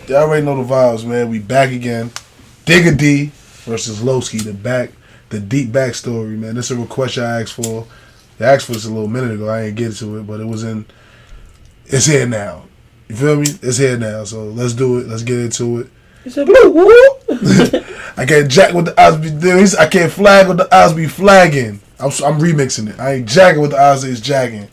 Y'all already know the vibes, man. We back again. Digga D versus Loski. The deep backstory, man. This is a request I asked for. I asked for this a little minute ago. I ain't get to it, but it's here now. You feel me? It's here now. So let's do it. Let's get into it. He said, woo. I can't jack what the eyes be doing. I can't flag what the eyes be flagging. I'm remixing it. I ain't jacking what the eyes is jacking.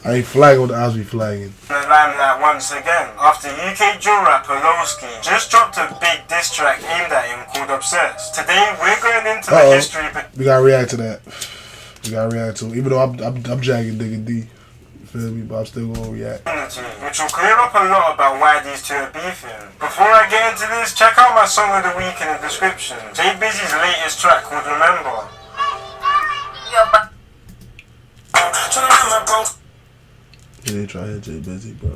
I ain't flagging what the eyes be flagging. The limelight once again after UK drill rapper Loski just dropped a big diss track aimed at him called Obsessed. Today we're going into the history. We gotta react to that. We gotta react to it. Even though I'm jacking Digga D. You feel me? But I'm still gonna react. Which will clear up a lot about why these two are beefing. Before I get into this, check out my song of the week in the description. Jay Busy's latest track called Remember. Yeah, try to hit Jay Busy, bro.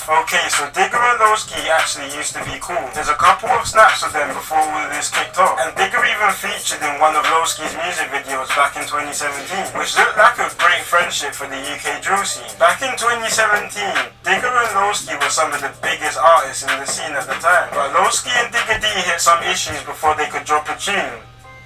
Okay, so Digga and Loski actually used to be cool. There's a couple of snaps of them before all of this kicked off. And Digga even featured in one of Loski's music videos back in 2017, which looked like a great friendship for the UK drill scene. Back in 2017, Digga and Loski were some of the biggest artists in the scene at the time. But Loski and Digga D hit some issues before they could drop a tune.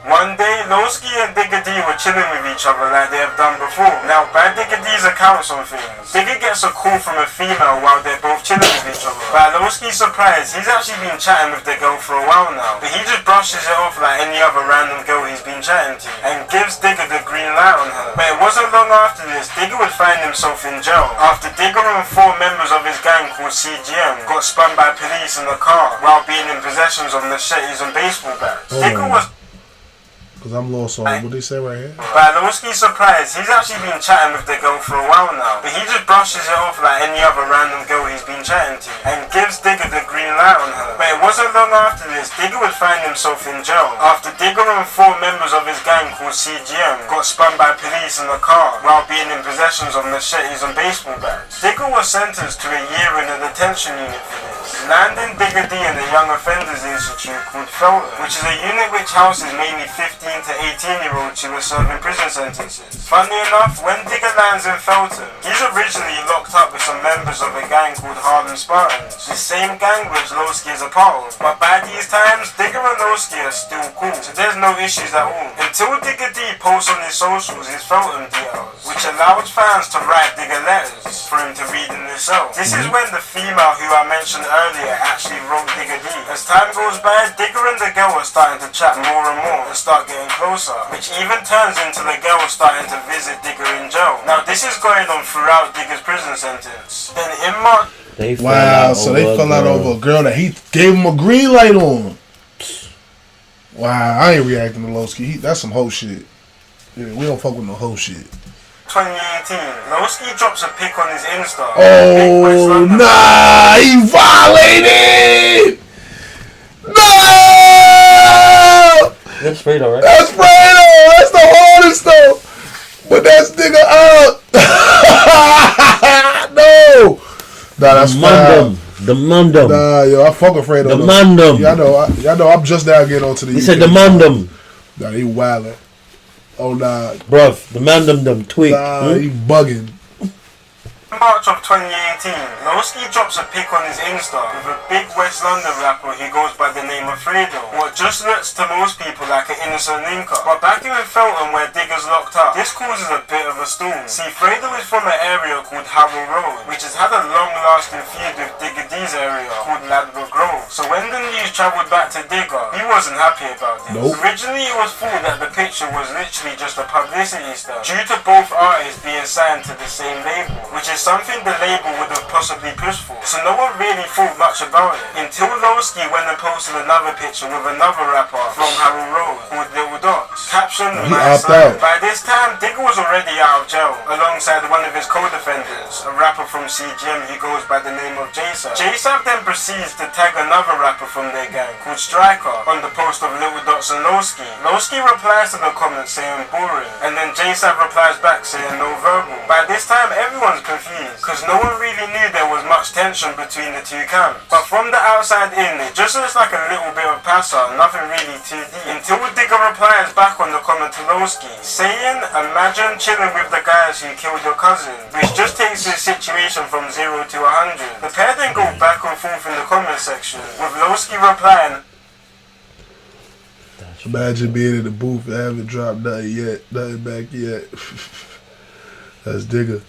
One day, Loski and Digga D were chilling with each other like they have done before. Now, by Digga D's accounts on things, Digga gets a call from a female while they're both chilling with each other. By Loski's surprise, he's actually been chatting with the girl for a while now, but he just brushes it off like any other random girl he's been chatting to, and gives Digga the green light on her. But it wasn't long after this, Digga would find himself in jail, after Digga and 4 members of his gang called CGM got spun by police in a car while being in possession of machetes and baseball bats. Digga was... Cause I'm lost on what they say right here. By Loski's surprise, he's actually been chatting with the girl for a while now, but he just brushes it off like any other random girl he's been chatting to, and gives Digga the green light on her. But it wasn't long after this, Digga would find himself in jail, after Digga and 4 members of his gang called CGM got spun by police in a car while being in possession of machetes and baseball bats. Digga was sentenced to a year in a detention unit for this, landing Digga D in a young offenders institute called Felton, which is a unit which houses mainly 15 to 18-year-olds who were serving prison sentences. Funnily enough, when Digga lands in Felton, he's originally locked up with some members of a gang called Harlem Spartans, the same gang which Loski is a part of. But by these times, Digga and Loski are still cool, so there's no issues at all. Until Digga D posts on his socials his Felton details, which allows fans to write Digga letters for him to read in his cell. This is when the female who I mentioned earlier actually wrote Digga D. As time goes by, Digga and the girl are starting to chat more and more and start getting closer, which even turns into the girl starting to visit Digga in jail. Now this is going on throughout Digga's prison sentence. Then in March... Wow, so they fell out over a girl that he gave him a green light on. Wow, I ain't reacting to Loski. That's some hoe shit. Yeah, we don't fuck with no hoe shit. 2018, Loski drops a pic on his Insta. Oh, nah, he violated! No! That's Fredo, right? That's Fredo! That's the hardest though! But that's Digga up! No! Nah, that's Fredo. The Mundum. Nah, yo, I fuck with Fredo. The Mundum. Y'all know I'm just now getting onto the He said the Mundum. Nah, he wildin'. Oh, nah. Bruv, the Mundum tweak. Nah, he bugging. March of 2018, Loski drops a pic on his Insta with a big West London rapper who goes by the name of Fredo, what just looks to most people like an innocent linker. But back in Felton where Digga's locked up, this causes a bit of a storm. See, Fredo is from an area called Harrow Road, which has had a long-lasting feud with Digga D's area called Ladbroke Grove. So when the news travelled back to Digga, he wasn't happy about it. Nope. Originally it was thought that the picture was literally just a publicity stunt, due to both artists being signed to the same label, which is something the label would have possibly pushed for. So no one really thought much about it, until Loski went and posted another picture with another rapper from Harrow Road called Little Dots, captioned "My Son." By this time, Digga was already out of jail, alongside one of his co-defendants, a rapper from CGM who goes by the name of J-Sab. J-Sab then proceeds to tag another rapper from their gang, called Striker, on the post of Little Dots and Loski. Loski replies to the comment saying boring, and then J-Sab replies back saying no verbal. By this time, everyone's confused, because no one really knew there was much much tension between the two camps. But from the outside in, it just looks like a little bit of passer, nothing really too deep. Until Digga replies back on the comment to Loski, saying, imagine chilling with the guys who killed your cousin, which just takes the situation from 0 to 100. The pair then go back and forth in the comment section, with Loski replying, imagine being in the booth and haven't dropped nothing back yet. That's Digga.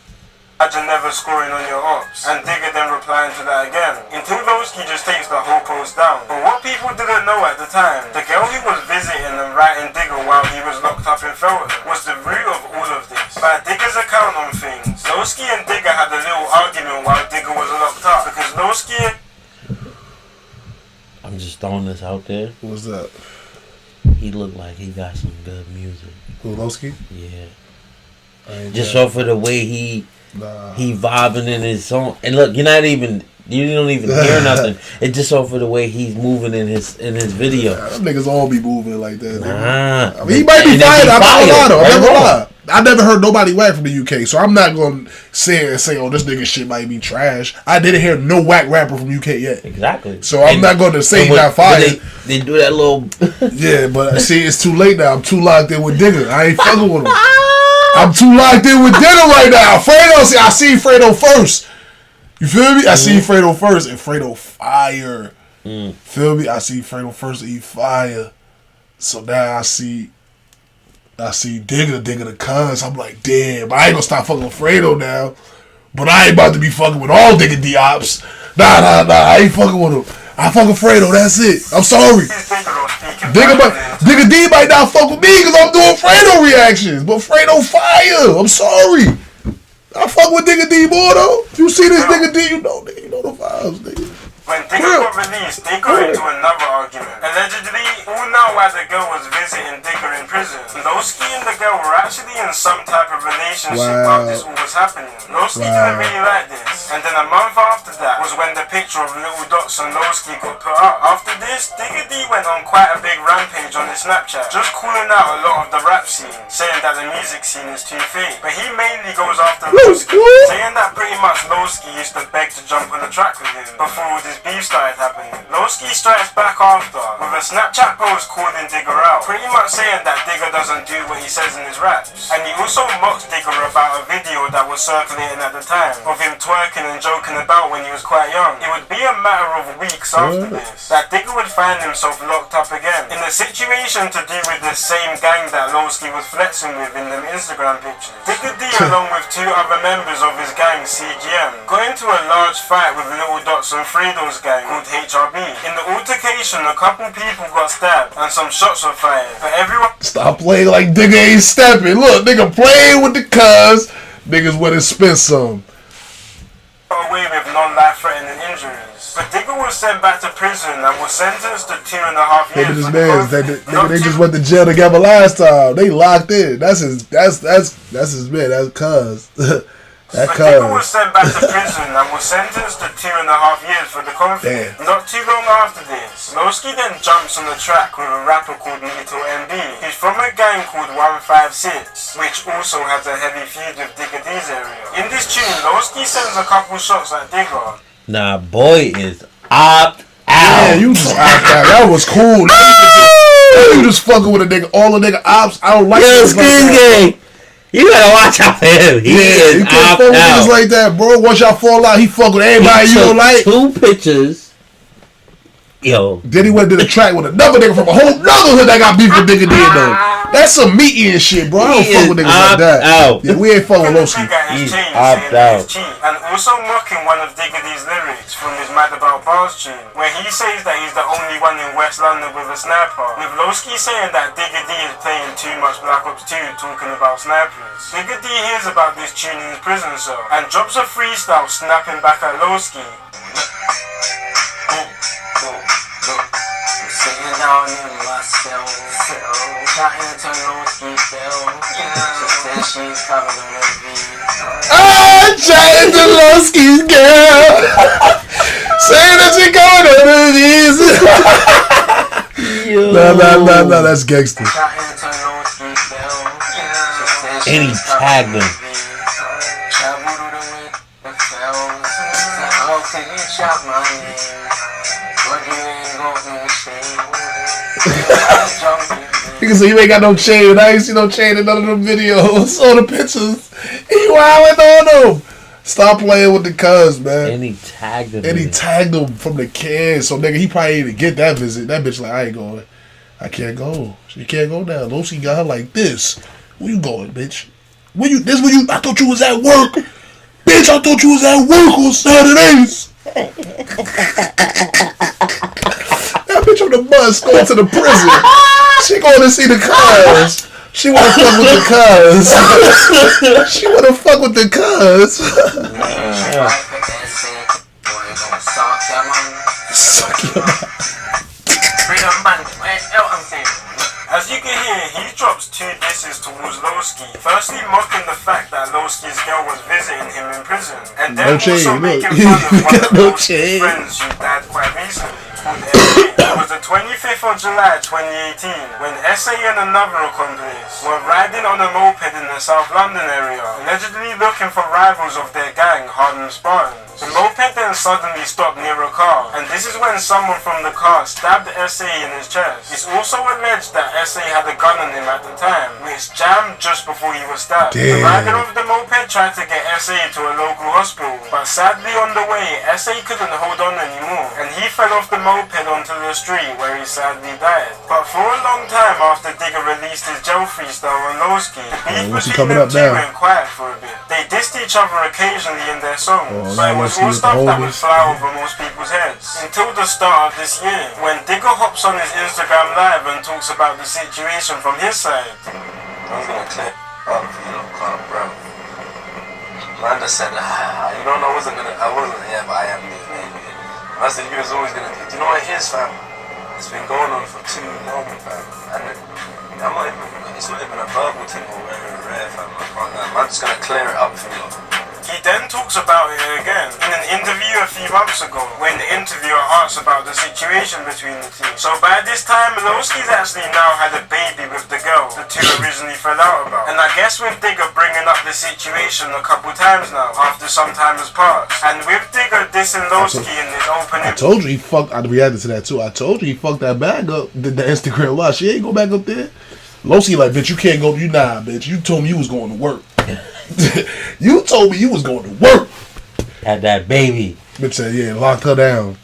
imagine never scoring on your ops, and Digga then replying to that again, until Loski just takes the whole post down. But what people didn't know at the time, the girl who was visiting and writing Digga while he was locked up in Felton was the root of all of this. By Digga's account on things, Loski and Digga had a little argument while Digga was locked up, because Loski... I'm just throwing this out there. What's up? He looked like he got some good music. Who, Loski? Yeah. Just off of the way he Nah. he vibing in his song. And look, you don't even hear nothing. It's just off of the way he's moving in his video. Nah, them niggas all be moving like that. Nah. I mean, he might be fired. I'm not gonna lie though. I'm not gonna lie. I never heard nobody whack from the UK, so I'm not gonna say oh, this nigga shit might be trash. I didn't hear no whack rapper from UK yet. Exactly. So I'm not gonna say he's not fired. They do that little. Yeah, but see, it's too late now. I'm too locked in with Digga. I ain't fucking with him. I'm too locked in with Digga right now. Fredo, I see Fredo first. You feel me? I see Fredo first, and Fredo fire. Feel me? I see Fredo first, and he fire. So now I see Digga the cuz. I'm like, damn, I ain't gonna stop fucking with Fredo now. But I ain't about to be fucking with all Digga D ops. Nah, I ain't fucking with him. I fuck with Fredo, that's it. I'm sorry. Digga D might not fuck with me because I'm doing Fredo reactions. But Fredo fire. I'm sorry. I fuck with Digga D more though. You see this Digga D, you know the vibes, nigga. When Digga got released, they got into another argument. Allegedly, all now while the girl was visiting Digga in prison, Loski and the girl were actually in some type of relationship while this all was happening. Loski didn't really like this. And then a month after that was when the picture of Little Dots and Loski got put up. After this, Digga D went on quite a big rampage on his Snapchat, just calling out a lot of the rap scene, saying that the music scene is too fake. But he mainly goes after Loski, saying that pretty much Loski used to beg to jump on the track with him before all this beef started happening. Loski strikes back after with a Snapchat post calling Digga out, pretty much saying that Digga doesn't do what he says in his raps. And he also mocks Digga about a video that was circulating at the time of him twerking and joking about when he was quite young. It would be a matter of weeks after this that Digga would find himself locked up again in a situation to do with the same gang that Loski was flexing with in them Instagram pictures. Digga D along with two other members of his gang, CGM, got into a large fight with Little Dots and Fredo's gang called HRB. In the altercation, a couple people got stabbed and some shots were fired, but everyone... Stop playing like Digga ain't stepping. Look, nigga playing with the cuz. Niggas went and spent some. got away with non-life-threatening injuries. But Digga was sent back to prison and was sentenced to 2.5 years. This man, they just went to jail together last time. They locked in. That's his man. That's cuz. But Digga was sent back to prison and was sentenced to 2.5 years for the conflict. Not too long after this, Loski then jumps on the track with a rapper called Little MB, who's from a gang called 156, which also has a heavy feud with Digga D's area. In this tune, Loski sends a couple shots at Digga. Nah, boy is opt out. Yeah, you just opt out. That was cool. You just fucking with a nigga. All the nigga ops. I don't like this. Gang. You gotta watch out for him. He is you can't fuck with niggas like that, bro. Once y'all fall out, he fuck with everybody you don't like. 2 pictures. Yo. Then he went to the track with another nigga from a whole nother hood that got beef with Digga D though. That's some meat eating shit, bro. I don't fuck with niggas like that. Out. Yeah, we ain't fucking with Loski. He's opt out. And also mocking one of Digga D's lyrics from his Mad About Bars tune, where he says that he's the only one in West London with a sniper, with Loski saying that Digga D is playing too much Black Ops 2 talking about snipers. Digga D hears about this tune in his prison cell and drops a freestyle snapping back at Loski. Sitting down in my cell, chatting to Loski's cell. She said she's covered in the V. Ah, chatting to Loski's girl. Saying that she covered in the V's. Nah, that's gangster. Chatting to Loski's cell. And he tagged him. till you chop my name. But you ain't got no shame. Nigga say you ain't got no chain. I ain't see no chain in none of them videos. All the pictures. He wilding on them. Stop playing with the cuz, man. And he tagged him. And he tagged him from the can. So, nigga, he probably didn't get that visit. That bitch like, I ain't going. I can't go. She can't go now. Loski got her like this. Where you going, bitch? Where you? This where you? I thought you was at work. Bitch, I thought you was at work on Saturdays. That bitch on the bus going to the prison. She going to see the cuz. She wanna fuck with the cuz. She wanna fuck with the cuz. Suck your As you can hear, he drops 2 disses towards Loski. Firstly, mocking the fact that Loski's girl was visiting him in prison, and then also making fun of one of Loski's friends who died quite recently. It was the 25th of July 2018 when SA and another accomplice were riding on a moped in the South London area, allegedly looking for rivals of their gang, Harden Spartans. The moped then suddenly stopped near a car, and this is when someone from the car stabbed SA in his chest. It's also alleged that SA had a gun on him at the time, which jammed just before he was stabbed. The rider of the moped tried to get SA to a local hospital, but sadly on the way, SA couldn't hold on anymore, and he fell off the moped onto the street where he sadly died. But for a long time after Digga released his jail freestyle on Loski, the beef between them two went quiet for a bit. They dissed each other occasionally in their songs, but it was all stuff that would fly over most people's heads. Until the start of this year, when Digga hops on his Instagram live and talks about the situation from his side. I'm gonna clear up, calm, bro. Amanda said, you don't know, I wasn't here, but I am doing it. I said, you was always gonna do it. Do you know what it is, fam? It's been going on for too long, fam. And it's not even a verbal thing or rare, fam. I'm just gonna clear it up for you. He then talks about it again in an interview a few months ago when the interviewer asks about the situation between the two. So by this time, Loski's actually now had a baby with the girl the two originally fell out about. And I guess with Digga bringing up the situation a couple times now after some time has passed. And with Digga dissing Loski in his opening... I told you he fucked... I reacted to that too. I told you he fucked that bag up. The Instagram live. She ain't go back up there. Loski like, bitch, you can't go... You nah, bitch. You told me you was going to work. You told me you was going to work. Had that baby. Bitch said, yeah, locked her down.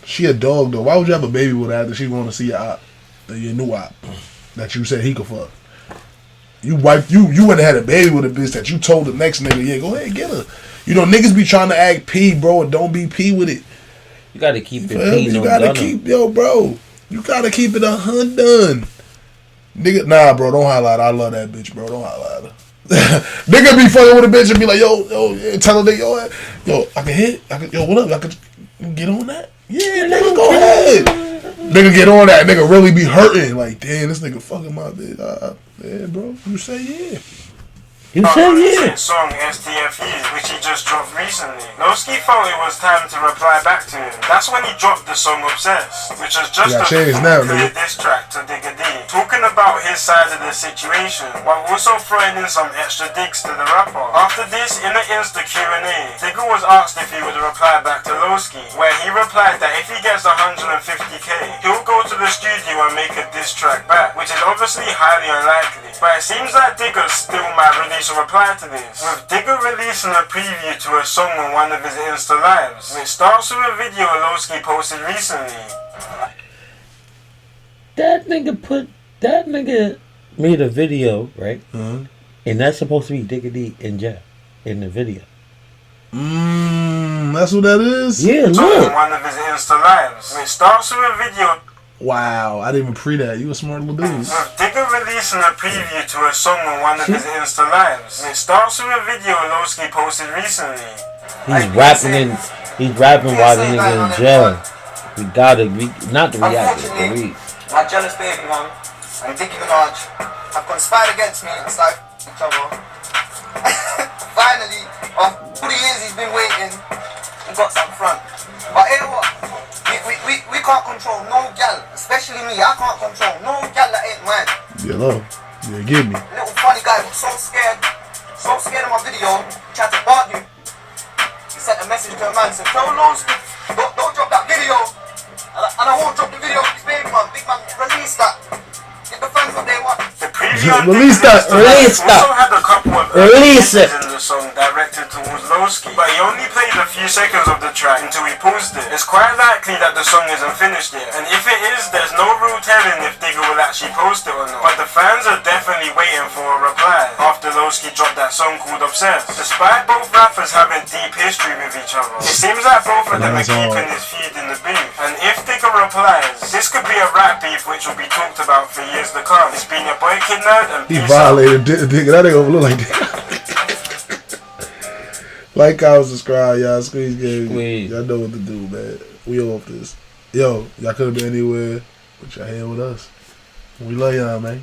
She a dog though. Why would you have a baby with her after she going to see your op, your new op, that you said he could fuck? You wouldn't have had a baby with a bitch that you told the next nigga, yeah, go ahead get her. You know niggas be trying to act P, bro, and don't be P with it. You gotta keep it P. You gotta keep, yo, bro. You gotta keep it 100. Nigga, nah, bro, don't highlight her. I love that bitch, bro. Don't highlight her. Nigga be fucking with a bitch and be like, yo, tell her that, yo, I can hit, yo, what up? I can get on that? Yeah, nigga, go ahead. Nigga get on that. Nigga really be hurting. Like, damn, this nigga fucking my bitch. Yeah, bro, you say yeah. You said yeah. Song STFU, which he just dropped recently. Loski felt it was time to reply back to him. That's when he dropped the song Obsessed, which was just a clear diss track to Digga D, talking about his side of the situation, while also throwing in some extra digs to the rapper. After this, in the Insta Q&A, Digga was asked if he would reply back to Loski, where he replied that if he gets 150k, he'll go to the studio and make a diss track back, which is obviously highly unlikely. But it seems like Digga still might release a reply to this, with Digga releasing a preview to a song on one of his Insta lives, which starts with a video Loski posted recently. That nigga made a video, right? Mm-hmm. And that's supposed to be Digga D in jail in the video. That's what that is? Yeah, look. On one of his Insta lives, which starts with a video. Wow, I didn't even pre that. You a smart little dude. With Digga releasing a preview to a song on one of his Insta lives, which starts with a video Loski posted recently. He's rapping while the nigga in jail. We gotta not to react, but read. My jealous baby mum and Dickie Minaj have conspired against me and started each other. Finally, after 40 years he's been waiting, he got some front. But you know what? We can't control no gal, especially me. I can't control no gal that ain't mine. Hello. Yeah, give me. Little funny guy was so scared of my video, tried to bark you. He sent a message to to a man, said, tell Loski, don't drop that video. And I won't drop the video of this big man. Big man, release that. Get the fans what they want. The preview on Release Digga's that, release also that. had a couple of Release it. in the song directed towards Loski, but he only played a few seconds of the track until he paused it. It's quite likely that the song isn't finished yet, and if it is, there's no real telling if Digga will actually post it or not. But the fans are definitely waiting for a reply after Loski dropped that song called Obsessed. Despite both rappers having deep history with each other, it seems like both of them are keeping this feud in the booth. And if Digga replies, this could be a rap beef which will be talked about for years to come. It's been your boy Kid Nerd, and He peace out. violated Digga. That nigga look like Digga. Like, comment, subscribe, y'all. Squeeze game. Squeeze. Y'all know what to do, man. We off this. Yo, y'all could have been anywhere, but y'all here with us. We love y'all, man.